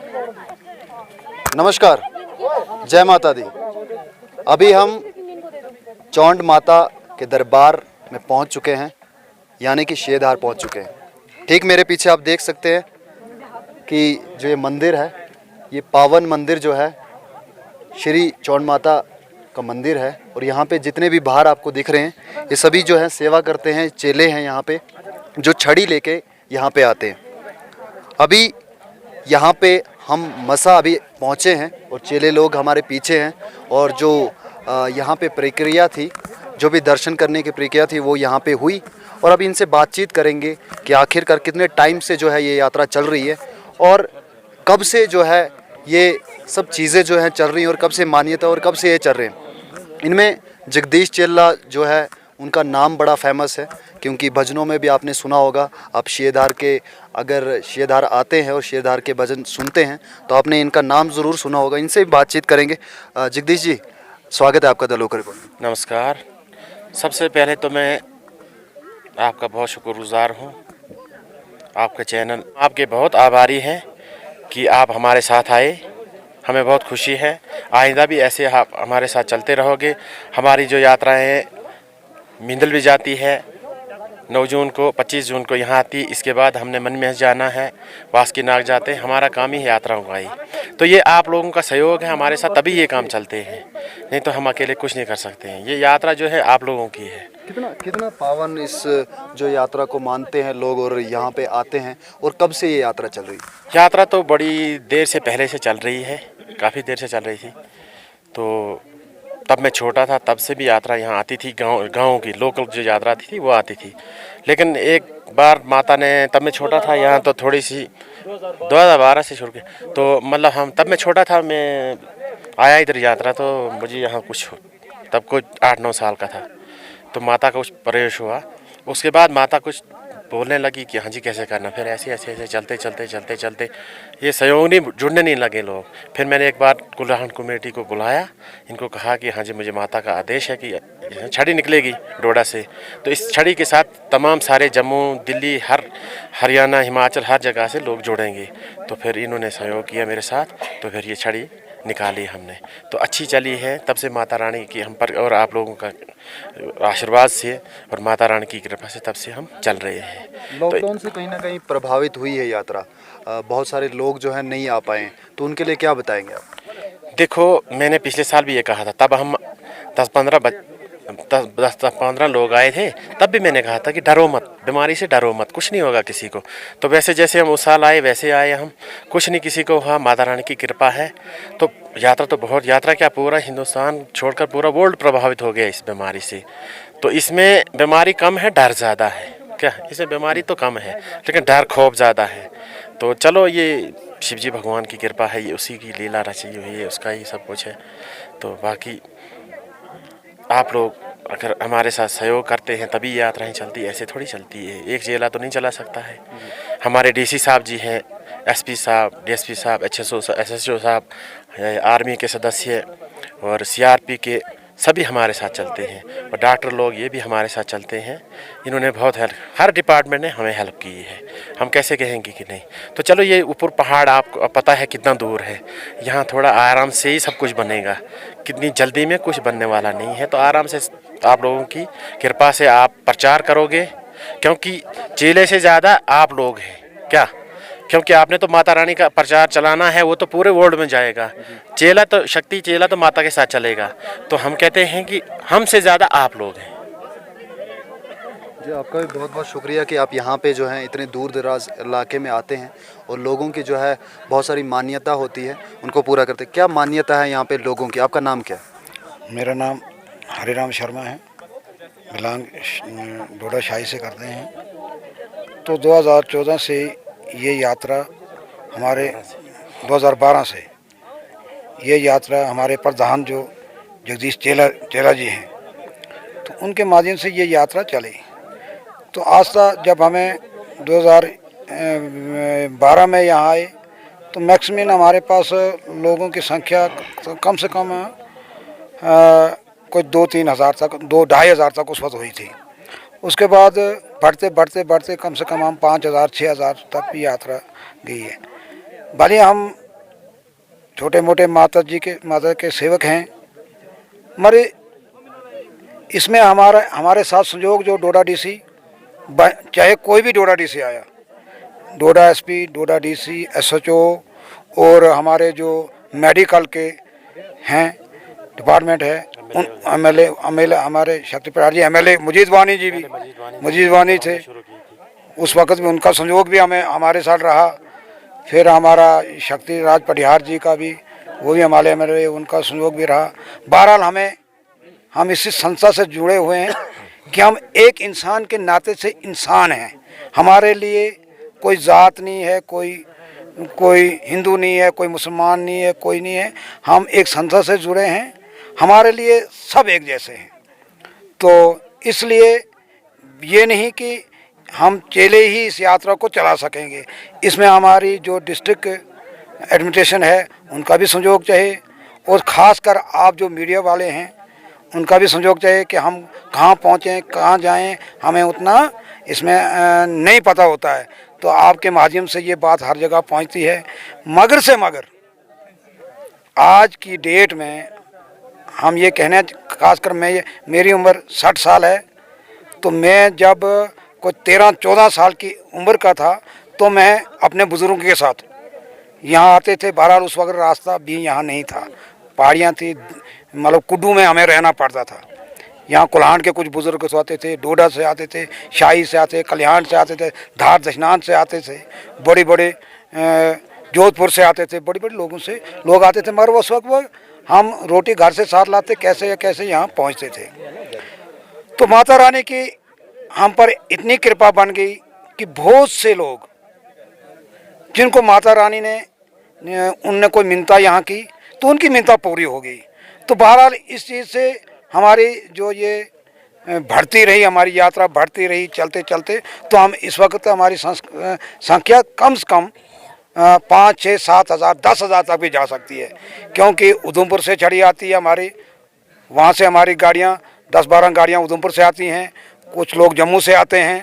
नमस्कार, जय माता दी। अभी हम चौंड माता के दरबार में पहुंच चुके हैं, यानी कि शेधार पहुंच चुके हैं। ठीक मेरे पीछे आप देख सकते हैं कि जो ये मंदिर है, ये पावन मंदिर जो है श्री चौंड माता का मंदिर है। और यहाँ पे जितने भी बाहर आपको दिख रहे हैं, ये सभी जो है सेवा करते हैं, चेले हैं यहाँ पे, जो छड़ी लेके यहाँ पे आते हैं। अभी यहाँ पे हम मसा अभी पहुँचे हैं और चेले लोग हमारे पीछे हैं। और जो यहाँ पे प्रक्रिया थी, जो भी दर्शन करने की प्रक्रिया थी, वो यहाँ पे हुई। और अभी इनसे बातचीत करेंगे कि आखिरकार कितने टाइम से जो है ये यात्रा चल रही है और कब से जो है ये सब चीज़ें जो हैं चल रही हैं और कब से मान्यता और कब से ये चल रहे हैं। इनमें जगदीश चेल्ला जो है, उनका नाम बड़ा फेमस है, क्योंकि भजनों में भी आपने सुना होगा। आप शेधार के अगर शेधार आते हैं और शेधार के भजन सुनते हैं तो आपने इनका नाम ज़रूर सुना होगा। इनसे भी बातचीत करेंगे। जगदीश जी, स्वागत है आपका द लोकल रिपोर्ट में। नमस्कार। सबसे पहले तो मैं आपका बहुत शुक्रगुजार हूँ। आपका चैनल, आपके बहुत आभारी हैं कि आप हमारे साथ आए। हमें बहुत खुशी है। आइंदा भी ऐसे आप हमारे साथ चलते रहोगे। हमारी जो यात्राएं हैं, मिंदल भी जाती है 9 जून को, 25 जून को यहाँ आती। इसके बाद हमने मनमहस जाना है, बासुकीनाग जाते हैं। हमारा काम ही है यात्राओं का ही। तो ये आप लोगों का सहयोग है हमारे साथ, तभी ये काम चलते हैं, नहीं तो हम अकेले कुछ नहीं कर सकते हैं। ये यात्रा जो है आप लोगों की है। कितना पावन इस जो यात्रा को मानते हैं लोग और यहाँ पे आते हैं। और कब से ये यात्रा चल रही है? यात्रा तो बड़ी देर से पहले से चल रही है, काफ़ी देर से चल रही थी। तो तब मैं छोटा था, तब से भी यात्रा यहाँ आती थी। गाँव की लोकल जो यात्रा थी वो आती थी। लेकिन एक बार माता ने, तब मैं छोटा था यहाँ, तो थोड़ी सी 2012 से शुरू की, तो मतलब हम, तब मैं छोटा था, मैं आया इधर यात्रा, तो मुझे यहाँ कुछ तब कुछ 8-9 साल का था। तो माता का कुछ प्रवेश हुआ। उसके बाद माता कुछ बोलने लगी कि हाँ जी कैसे करना। फिर ऐसे ऐसे ऐसे चलते ये सहयोग नहीं, जुड़ने नहीं लगे लोग। फिर मैंने एक बार कुल्हान कमेटी को बुलाया, इनको कहा कि हाँ जी मुझे माता का आदेश है कि छड़ी निकलेगी डोडा से, तो इस छड़ी के साथ तमाम सारे जम्मू, दिल्ली, हरियाणा, हिमाचल, हर जगह से लोग जुड़ेंगे। तो फिर इन्होंने सहयोग किया मेरे साथ, तो फिर ये छड़ी निकाली हमने, तो अच्छी चली है। तब से माता रानी की हम पर और आप लोगों का आशीर्वाद से और माता रानी की कृपा से तब से हम चल रहे हैं। लॉकडाउन से कहीं ना कहीं प्रभावित हुई है यात्रा। बहुत सारे लोग जो है नहीं आ पाए, तो उनके लिए क्या बताएंगे आप? देखो, मैंने पिछले साल भी ये कहा था, तब हम 10-15 लोग आए थे। तब भी मैंने कहा था कि डरो मत, बीमारी से डरो मत, कुछ नहीं होगा किसी को। तो वैसे जैसे हम उस साल आए वैसे आए हम, कुछ नहीं किसी को हुआ, माता रानी की कृपा है। तो यात्रा तो बहुत, यात्रा क्या पूरा हिंदुस्तान छोड़कर पूरा वर्ल्ड प्रभावित हो गया इस बीमारी से। तो इसमें बीमारी कम है, डर ज़्यादा है। क्या इसमें बीमारी तो कम है, लेकिन डर खौफ ज़्यादा है। तो चलो, ये शिव जी भगवान की कृपा है, ये उसी की लीला रची हुई है, उसका ही सब कुछ है। तो बाकी आप लोग अगर हमारे साथ सहयोग करते हैं तभी यात्राएं चलती है, ऐसे थोड़ी चलती है। एक चेला तो नहीं चला सकता है। हमारे डीसी साहब जी हैं, एसपी साहब, डीएसपी साहब, एसएसओ साहब, आर्मी के सदस्य और सीआरपी के सभी हमारे साथ चलते हैं। और डॉक्टर लोग ये भी हमारे साथ चलते हैं। इन्होंने बहुत हेल्प, हर डिपार्टमेंट ने हमें हेल्प की है। हम कैसे कहेंगे कि नहीं। तो चलो, ये ऊपर पहाड़ आपको पता है कितना दूर है, यहाँ थोड़ा आराम से ही सब कुछ बनेगा। कितनी जल्दी में कुछ बनने वाला नहीं है। तो आराम से आप लोगों की कृपा से आप प्रचार करोगे, क्योंकि चेले से ज़्यादा आप लोग हैं। क्या, क्योंकि आपने तो माता रानी का प्रचार चलाना है, वो तो पूरे वर्ल्ड में जाएगा। चेला तो शक्ति, चेला तो माता के साथ चलेगा। तो हम कहते हैं कि हमसे ज़्यादा आप लोग हैं। जी, आपका भी बहुत बहुत शुक्रिया कि आप यहाँ पे जो है इतने दूर दराज इलाके में आते हैं और लोगों की जो है बहुत सारी मान्यता होती है, उनको पूरा करते हैं। क्या मान्यता है यहाँ पे लोगों की? आपका नाम क्या है? मेरा नाम हरिराम शर्मा है, बिलोंग डोडा शाही से करते हैं। तो 2014 से ये यात्रा हमारे 2012 से ये यात्रा हमारे प्रधान जो जगदीश चेला जी हैं, तो उनके माध्यम से ये यात्रा चली। तो आज तक जब हमें 2012 में यहाँ आए तो मैक्सिमम हमारे पास लोगों की संख्या तो कम से कम कोई 2-3 हज़ार तक, 2-2.5 हज़ार तक उस वक्त हुई थी। उसके बाद बढ़ते कम से कम हम 5,000-6,000 तक भी यात्रा गई है। भले हम छोटे मोटे माता के सेवक हैं। मरे इसमें हमारे साथ संयोग जो डोडा डीसी, चाहे कोई भी डोडा डीसी आया, डोडा एसपी, डोडा डीसी, एसएचओ और हमारे जो मेडिकल के हैं डिपार्टमेंट है, उन एमएलए हमारे शक्ति प्रसाद जी, एमएलए मुजीद वानी जी भी मुजीद वानी थे, उस वक्त में उनका संयोग भी हमारे साथ रहा। फिर हमारा शक्ति राज पटिहार जी का भी, वो भी हमारे एमएलए, उनका संयोग भी रहा। बहरहाल हम इसी संस्था से जुड़े हुए हैं कि हम एक इंसान के नाते से इंसान हैं। हमारे लिए कोई जात नहीं है, कोई हिंदू नहीं है, कोई मुसलमान नहीं है, कोई नहीं है। हम एक संस्था से जुड़े हैं, हमारे लिए सब एक जैसे हैं। तो इसलिए ये नहीं कि हम अकेले ही इस यात्रा को चला सकेंगे, इसमें हमारी जो डिस्ट्रिक्ट एडमिनिस्ट्रेशन है उनका भी सहयोग चाहिए, और ख़ासकर आप जो मीडिया वाले हैं उनका भी सहयोग चाहिए कि हम कहाँ पहुँचें, कहाँ जाएं, हमें उतना इसमें नहीं पता होता है। तो आपके माध्यम से ये बात हर जगह पहुँचती है। मगर से मगर आज की डेट में हम ये कहने, खासकर मेरी उम्र 60 साल है, तो मैं जब कोई 13-14 साल की उम्र का था तो मैं अपने बुज़ुर्गों के साथ यहाँ आते थे। बहरहाल उस वक्त रास्ता भी यहाँ नहीं था, पहाड़ियाँ थी, मतलब कुड्डू में हमें रहना पड़ता था। यहाँ कुल्हान के कुछ बुज़ुर्ग से आते थे, डोडा से आते थे, शाही से आते, कल्याण से आते थे, धार दशनान से आते थे, बड़े बड़े जोधपुर से आते थे, बड़े बड़े लोग आते थे। मगर उस वक्त हम रोटी घर से साथ लाते, कैसे या कैसे यहाँ पहुँचते थे। तो माता रानी की हम पर इतनी कृपा बन गई कि बहुत से लोग जिनको माता रानी ने उनने कोई मिन्नता यहाँ की तो उनकी मिन्नता पूरी हो गई। तो बहरहाल इस चीज़ से हमारी जो ये बढ़ती रही, हमारी यात्रा बढ़ती रही चलते चलते, तो हम इस वक्त हमारी संख्या कम से कम 5, 6, 7 हज़ार 10 हज़ार तक भी जा सकती है, क्योंकि उधमपुर से चढ़ी आती है हमारी, वहाँ से हमारी गाड़ियाँ 10-12 गाड़ियाँ उधमपुर से आती हैं, कुछ लोग जम्मू से आते हैं,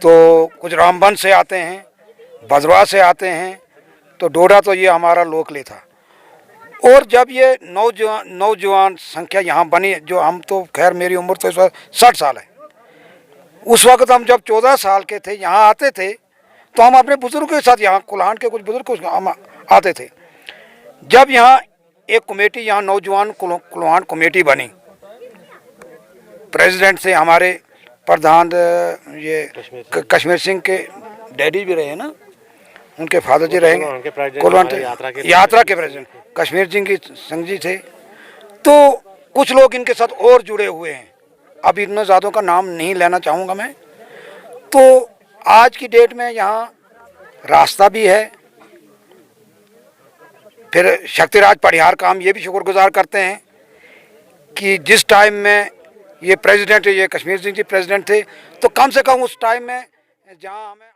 तो कुछ रामबन से आते हैं, भद्रवाह से आते हैं। तो डोडा तो ये हमारा लोकली था। और जब ये नौजवान संख्या यहाँ बनी, जो हम तो खैर मेरी उम्र तो इस वक्त 60 साल है, उस वक्त हम जब 14 साल के थे यहाँ आते थे, तो हम अपने बुजुर्गों के साथ, यहाँ कुल्हान के कुछ बुजुर्ग हम आते थे। जब यहाँ एक कमेटी, यहाँ नौजवान कुल्हान कमेटी बनी, प्रेसिडेंट से हमारे प्रधान ये कश्मीर सिंह के डैडी भी रहे ना, उनके फादर जी रहेंगे, कुल्हान यात्रा के प्रेसिडेंट कश्मीर सिंह जी थे। तो कुछ लोग इनके साथ और जुड़े हुए हैं, अब इतने ज़्यादा का नाम नहीं लेना चाहूँगा मैं। तो आज की डेट में यहाँ रास्ता भी है। फिर शक्तिराज पटिहार का हम ये भी शुक्रगुजार करते हैं कि जिस टाइम में ये प्रेसिडेंट, ये कश्मीर सिंह जी प्रेसिडेंट थे, तो कम से कम उस टाइम में जहाँ हमें